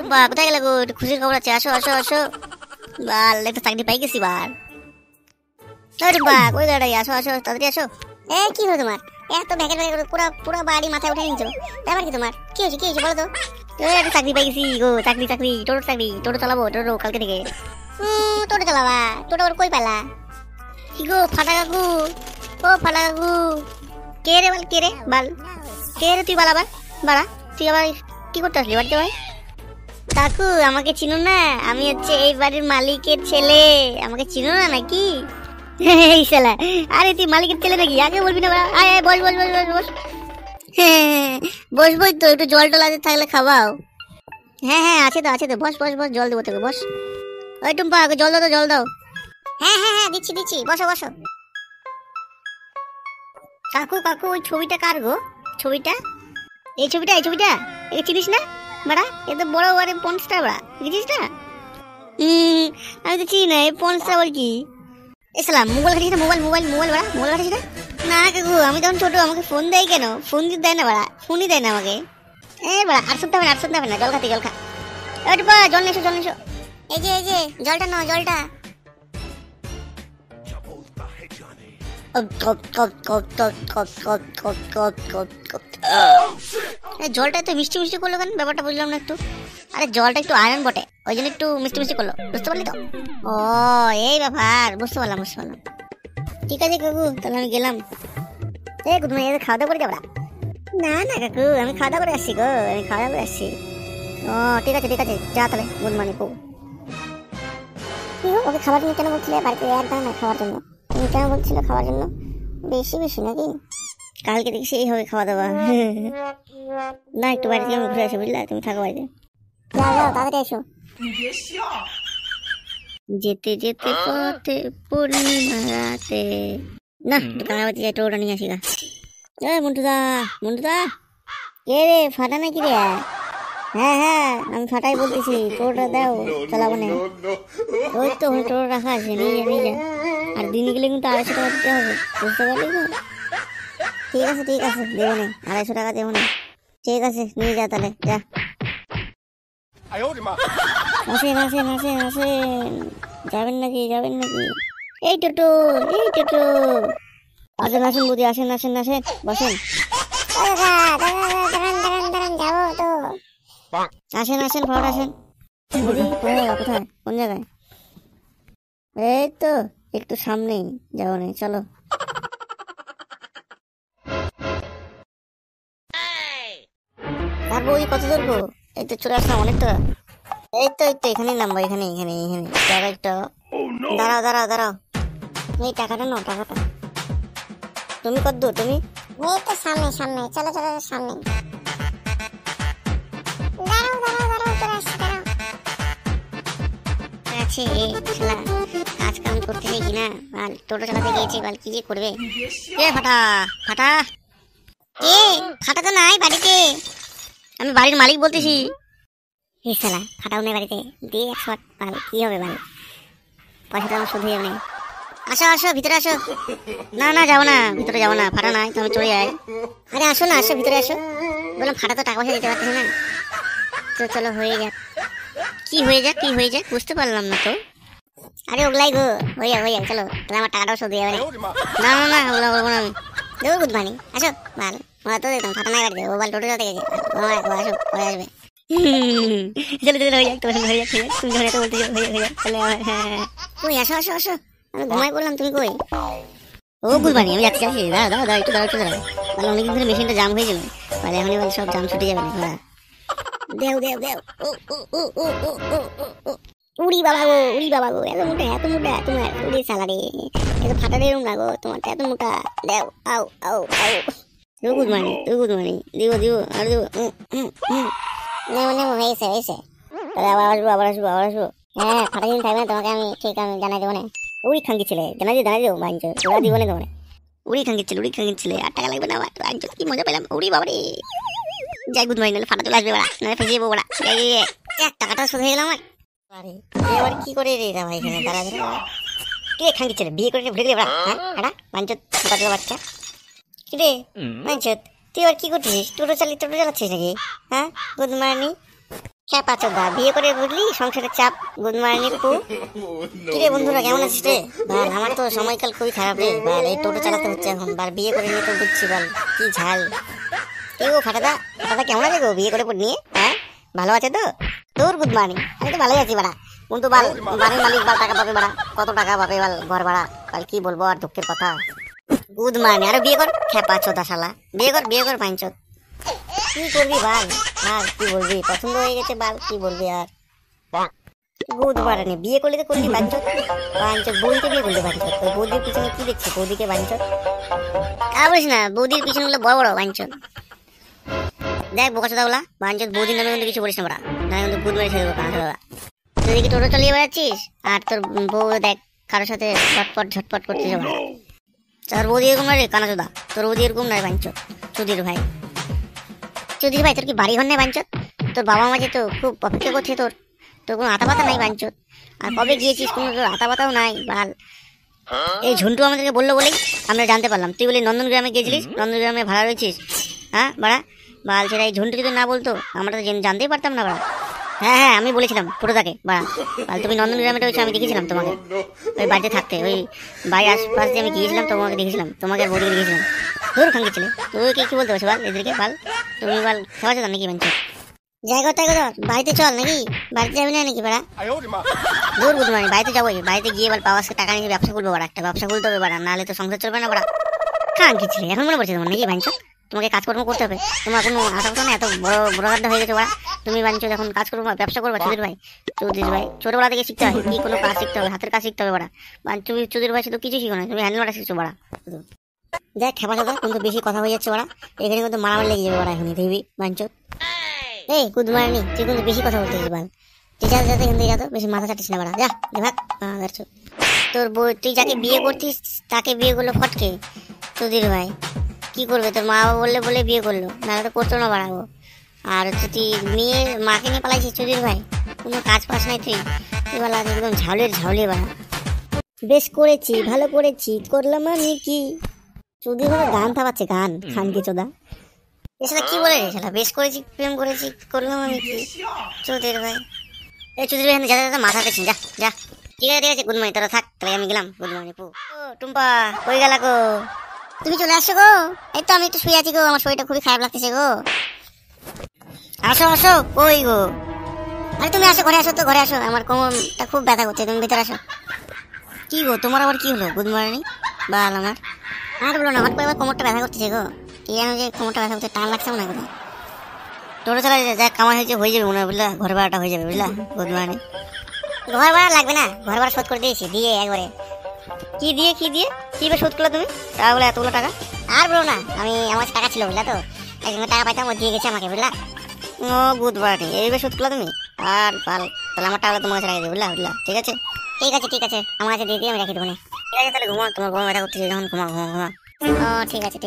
টুম্পা কোথায় গেলে গো? একটু খুশির খবর আছে, আসো আসো আসো। বাল একটা চাকরি পাই গেছি বার। টুম্পা কই দাঁড়াই, আসো আসো তাড়াতাড়ি আসো। কি হলো তোমার? এত ভ্যাকেট ভ্যাকেট পুরো পুরো বাড়ি মাথায় উঠে নিয়েছো, ব্যাপার কি তোমার? কি হয়েছে বলো তো? একটা চাকরি পাই গেছি গো, চাকরি চাকরি, টোটো চাকরি, টোটো চালাবো, টোটো কালকে থেকে। টোটো চালাবা? টোটো আবার কই পেলা? কি গো ফাটা কাকু, ও ফাটা কাকু, কে রে বাল, কে রে বাল, কে রে তুই বাল? আবার বাড়া, তুই আবার কি করতে আসলি বাড়িতে ভাই? কাকু আমাকে চিনো না? আমি হচ্ছে এই বাড়ির মালিকের ছেলে, আমাকে চিনো না নাকি? এই শালা, আরে তুই মালিকের ছেলে নাকি? আগে বলবি না? আয় আয়, বস বস বস বস বস। বসবই তো, একটু জল টল আছে থাকলে খাওয়াও। হ্যাঁ হ্যাঁ আছে তো আছে তো, বস বস বস, জল দেবো তোকে, বস। ওই টুম্পা জল দাও তো, জল দাও। হ্যাঁ হ্যাঁ হ্যাঁ দিচ্ছি দিচ্ছি, বসো বসো। কাকু কাকু ওই ছবিটা কার গো? ছবিটা, এই ছবিটা, এই ছবিটা এ চিনিস না বাড়া? এ তো বড় বড় পনস্টার বাড়া, বুঝিস না? আমি তো চিনি না, এই পনস্টার বল কি? এসলাম মোবাইল ঘাটিস না, মোবাইল মোবাইল মোবাইল বাড়া, মোবাইল ঘাটিস না? না কাকু আমি তখন ছোট, আমাকে ফোন দেয় কেন? ফোন দিতে দেয় না বাড়া, ফোনই দেয় না আমাকে। বাড়া আর শুনতে হবে না, আর শুনতে হবে না, জল খাতে জল খা। বা জল নেছো জল নেছো, এই যে জলটা নাও, জলটা। জলটা তো মিষ্টি মিষ্টি করলো কেন? ব্যাপারটা বুঝলাম না একটু। আরে জলটা একটু আয়রন বটে, ওই জন্য একটু মিষ্টি মিষ্টি করলো, বুঝতে পারলি তো? ও এই ব্যাপার, বুঝতে পারলাম বুঝতে পারলাম। ঠিক আছে কাকু, তাহলে আমি গেলাম। তুমি এদের খাওয়া দাওয়া করে যাবো? না না কাকু আমি খাওয়া দাওয়া করে আসছি গো, আমি খাওয়া দাওয়া করে আসছি। ও ঠিক আছে ঠিক আছে, যা তাহলে, গুড মর্নিং। ওকে খাবার জন্য কেন বলছিলে? বাড়িতে একদম না খাওয়ার জন্য, তুমি কেন বলছিলে খাওয়ার জন্য? বেশি বেশি নাকি? কালকে দেখি সেই হবে খাওয়া দাওয়া। না একটু বাড়ি থেকে আমি ঘুরে আসো, বুঝলা? তুমি থাকো বাড়িতে, যাও যাও তাড়াতাড়ি এসো। যেতে যেতে পথে পূর্ণিমা রাতে, না কানাবাতি যাই, টোটা নিয়ে আসি গা। মন্টুদা, মন্টুদা, কে রে ফাটা নাকি রে? হ্যাঁ হ্যাঁ আমি ফাটাই বলতেছি, টোটা দাও চালাবো না। ওই তো ওখানে টোটো রাখা আছে, নিয়ে যা নিয়ে যা। আর দিনে গেলে কিন্তু 250 টাকা দিতে হবে, বুঝতে পারলি তো? ঠিক আছে দেবো না, 250 টাকা দেবো না। ঠিক আছে নিয়ে যা তাহলে, যা। আসেন আসেন আসেন আসেন, যাবেন নাকি যাবেন নাকি? এই টোটো, এই টোটো, আসেন আসেন বুঝি, আসেন আসেন আসেন, বসেন। যাবো তো, আসেন আসেন ফট আসেন। কোথায়, কোন জায়গায়? এই তো একটু সামনেই, যাবো না, চলো। তারপর ওই কত দূর গো? এই তো চলে আসলাম অনেকটা। এই তো এখানেই নামবো, এখানে এখানে এখানে, একটা। দাঁড়াও দাঁড়াও দাঁড়াও, এই টাকাটা নাও, টাকাটা। তুমি কত দূর? তুমি এই তো সামনে সামনে, চলো চলো সামনে। দাঁড়াও দাঁড়াও দাঁড়াও, চলে আসছি, দাঁড়াও। আছে শালা, কাজ কাম করতেছে কিনা বাল, টোটো চালাতে গিয়েছে বাল, কি যে করবে? এ ফাটা, ফাটা কে? ফাটা তো নাই বাড়িতে, আমি বাড়ির মালিক বলতেছি। এই শালা ফাটাও নেই বাড়িতে, দিয়ে 100 বাল, কি হবে বাল, পয়সাটা আমার শুধু যাবে না। আসো আসো ভিতরে আসো। না না যাবো না, ভিতরে যাবো না, ফাটা নাই, তুমি চলে যাই। আরে আসো না, আসো ভিতরে আসো। বললাম ফাটা তো টাকা পয়সা দিতে পারতেছে না, তো চলো হয়ে যাক। কি হয়ে যাক, কি হয়ে যাক বুঝতে পারলাম না তো। আরে ওগুলাই গো, হয়ে যাক চলো, তাহলে আমার টাকাটাও শোধ হয়ে যাবে না। না না না ওগুলো বলবো না আমি, দেবো গুড মানি। আসো বাল, ওরা তো দেখতাম ফাটা নাই বাড়িতে, ও বাল টোটো চালাতে গেছে। আসো পরে আসবে। চলো চলো হয়ে যাক, তোমার সঙ্গে হয়ে যাক, তুমি যখন এত বলতে হয়ে যাক তাহলে। হ্যাঁ কই, আসো আসো আসো, আমি ঘুমাই বললাম, তুমি কই? ও গুড মানি, আমি যাচ্ছি যাচ্ছি, দাঁড়া দাঁড়া দাঁড়া, একটু দাঁড়া একটু দাঁড়া। মানে অনেকদিন ধরে মেশিনটা জাম হয়ে গেল, তাহলে এখনই বল সব জাম ছুটে যাবে না। দেও দেও দেও, ও ও ও ও ও ও ও, উড়ি বাবা গো, উড়ি বাবা গো, এত মোটা তোমার, উড়ি সালারে, এত ফাটা দেরুম না গো, তোমারটা এত মোটা। দেও, আও আও আও, গুড মানি দিব দিব আর দিব। নেবো নেবো, হয়েছে হয়েছে, আবার আসবো আবার আসবো আবার আসবো। হ্যাঁ ফাটা দিন থাকবে না তোমাকে, আমি ঠিক আমি জানাই দেবো না। উড়ি খাঙ্কি ছেলে, জানাই দেবো বাঞ্চ, ওরা দিব না তোমার। উড়ি খাঙ্কি ছেলে, 8 টাকা লাগবে না আমার, একজন কি মজা পেলাম, উড়ি বাবারে। যাই গুড মর্নিং, ফাটা চলে আসবে, নাহলে ফেসে যাবো বড়া। টাকাটা শোধ হয়ে গেল আমার। আরে এবার কি করে রে ভাই, এখানে দাঁড়া দাঁড়া, কে খাঙ্কি ছেলে বিয়ে করে ভুলে গেলে বড়া? হ্যাঁ এটা বাঞ্চত বাচ্চা, কি রে বাঞ্চত, তুই আর কি করছিস? টোটো চালাচ্ছিস নাকি? হ্যাঁ গুড মর্নিং, হ্যাঁ পাচোদা বিয়ে করে বুঝলি সংসারের চাপ। গুড মর্নিং পু। কিরে বন্ধুরা কেমন আছিস রে? বল আমার তো সময়কাল খুবই খারাপ রে। বল এই টোটো চালাতে হচ্ছে এখন। বল বিয়ে করে নিয়ে তো বুঝছি বল কি ঝাল। কে গো ফাটাদা? ফাটাদা কেমন আছে গো বিয়ে করে নিয়ে? হ্যাঁ ভালো আছে তো? তোর গুড মর্নিং। আমি তো ভালোই আছি বাড়া। কিন্তু বল বাড়ির মালিক বল টাকা পাবে বাড়া, কত টাকা পাবে বল ঘর ভাড়া? বল কি বলবো আর দুঃখের কথা। Good morning. আরে বিয়ে কর খেপা চোদা শালা। বিয়ে কর পাঁচচোদ। কি করবি বাল? আর কি বলবি, পছন্দ হয়ে গেছে বাল, কি বলবি আর। Good morning. বিয়ে করলি তো করলি বাঞ্চোদ। বাঞ্চোদ বৌদিকে বিয়ে করলি বাঞ্চোদ। ওই বৌদির পিছনে কি দেখছিস? বৌদিকে বাঞ্চোদ। তা বলিস না, বৌদির পিছনে গুলো বড় বড় বাঞ্চোদ। দেখ বোকাচোদা গুলা বাঞ্চোদ, বৌদির নামে কিন্তু কিছু বলিস না বড়া, না কিন্তু গুড মেরে ছেড়ে দেবো কানা। তুই দেখি টোটো চালিয়ে বেড়াচ্ছিস আর তোর বউ দেখ কারোর সাথে ঝটপট করছিস বড়া। তোর বৌদি এরকম নয় রে কানাচোদা, তোর বৌদি এরকম নয় বাঞ্চোদ। চুদির ভাই তোর কি বাড়ি ঘর নেই বাঞ্চোদ? তোর বাবা মা যে তো খুব অপেক্ষা করছে তোর, তোর কোনো আতা পাতা নাই বাঞ্চোদ। আর কবে গিয়েছিস কোনো তোর আতা পাতাও নাই বাল। এই ঝন্টু আমাদেরকে বললো বলেই আমরা জানতে পারলাম তুই বলি নন্দনগ্রামে গিয়েছিলিস, নন্দনগ্রামে ভাড়া রয়েছিস। হ্যাঁ বাড়া বাল, সেটা এই ঝন্টু যদি না বলতো আমরা তো জানতেই পারতাম না বাড়া। হ্যাঁ আমি বলেছিলাম ছোটোটাকে বাড়া, বাল তুমি নন্দনগ্রামে রয়েছে আমি দেখেছিলাম তোমাকে ওই বাড়িতে থাকতে, ওই বাড়ির আশপাশ দিয়ে আমি গিয়েছিলাম, তোমাকে দেখেছিলাম, তোমাকে আর বৌদিকে দেখেছিলাম। তোর খাঙ্কি ছেলে তুই কি বলতে পারছো বল এদেরকে বাল? তুমি বাল খাওয়া যেত নাকি বাঞ্চোদ? জায়গা তাই কথা বাড়িতে চল নাকি, বাড়িতে যাবি না নাকি বাড়া? দূর বুঝবো না, বাড়িতে যাবো, বাড়িতে গিয়ে এবার বাবাকে টাকা নিয়ে ব্যবসা করবো বাড়া, একটা ব্যবসা খুলতে হবে বাড়া, নাহলে তো সংসার চলবে না বাড়া। কান কি ছিল এখন মনে পড়ছে তোমার নাকি বাঞ্চোদ? তোমাকে কাজকর্ম করতে হবে, তোমার কোনো আশা কথা না, এত বড় গাড্ডা হয়ে গেছে বাড়া। তুমি বাঞ্চোদ এখন কাজ করবো, ব্যবসা করবা চুদির ভাই। ছোটবেলা থেকে শিখতে হয় কি কোনো কাজ শিখতে হবে, হাতের কাজ শিখতে হবে বাড়া। তুমি চুদির ভাই শুধু কিছু শিখো না, তুমি হ্যান্ডেল মারা শিখছো বাড়া। দেখ খেপা দাদা কিন্তু বেশি কথা হয়ে যাচ্ছে বাড়া, এখানে কিন্তু মারামারি লেগে যাবে বাড়া এখনই দেখবি বাঞ্চোদ। এই গুড মর্নিং, তুই কিন্তু বেশি কথা বলতে বল, তুই যাতে কিন্তু যাতো বেশি মাথা চাটিস না বাড়া, যা ভাগ। তোর বউ তুই যাকে বিয়ে করতিস তাকে বিয়ে করলো ফটকে চুদির ভাই, কি করবে? তোর মা বাবা বলে বিয়ে করলো, নাহলে তো করতো না বাড়াবো। আর হচ্ছে তুই মেয়ে মাকে নিয়ে পালাইছিস চুদির ভাই, কোনো কাজ পাস নাই তুই, তুই বলা একদম ঝাউলে বাড়া। বেশ করেছি, ভালো করেছি, করলাম আমি কি। চুদির ভাই গান থামাচ্ছে, গান খানকি চোদা। এছাড়া কি বলে রে সেটা, বেশ করেছি, প্রেম করেছি, করলাম আমি কি। চুদির ভাই এই চুদির ভাই যা মাথা দেখছেন, যা ঠিক আছে গুড মর্নিং, তোরা থাক তাহলে আমি গেলাম। গুড মর্নিং পু। ও টুম্পা কই গেলা গো? তুমি চলে আসছো গো? এই তো আমি একটু শুয়ে আছি গো, আমার শরীরটা খুবই খারাপ লাগতেছে গো। আসো কই গো? আরে তুমি আসো, ঘরে আসো তো, ঘরে আসো, আমার কোমরটা খুব ব্যথা করছে, তুমি ভিতরে আসো। কি গো তোমার আবার কি হলো? গুড মর্নিং বাল আমার। আর বলো না, হঠাৎ করে কোমরটা ব্যথা করতেছে গো, কি জানো যে কোমরটা ব্যথা করতে টান লাগছে মনে করে। টোটো চালা যা কামাই হয়েছে হয়ে যাবে মনে হয় বুঝলা, ঘর ভাড়াটা হয়ে যাবে বুঝলা। Good morning. ঘর ভাড়া লাগবে না, ঘর ভাড়া শোধ করে দিয়েছি, দিয়ে একবারে। কি দিয়ে কি শোধ করলো তুমি টাকা বলে, এতগুলো টাকা? আর বলো না, আমি আমার টাকা ছিল বুঝলা, তো একজনের টাকা পাইতাম, ও দিয়ে গেছে আমাকে বুঝলা। ও গুড মর্নিং, এইভাবে শোধ করলো তুমি? আর পাল তাহলে আমার টাকা তোমার কাছে রেখে দিই বুঝলা। ঠিক আছে আমার কাছে দিয়ে দিয়ে আমি রেখে দেবো। ঠিক আছে তাহলে ঘুমাও, তোমার ঘুমা ব্যথা করতেছে যখন, ঘুমা। ও ঠিক আছে।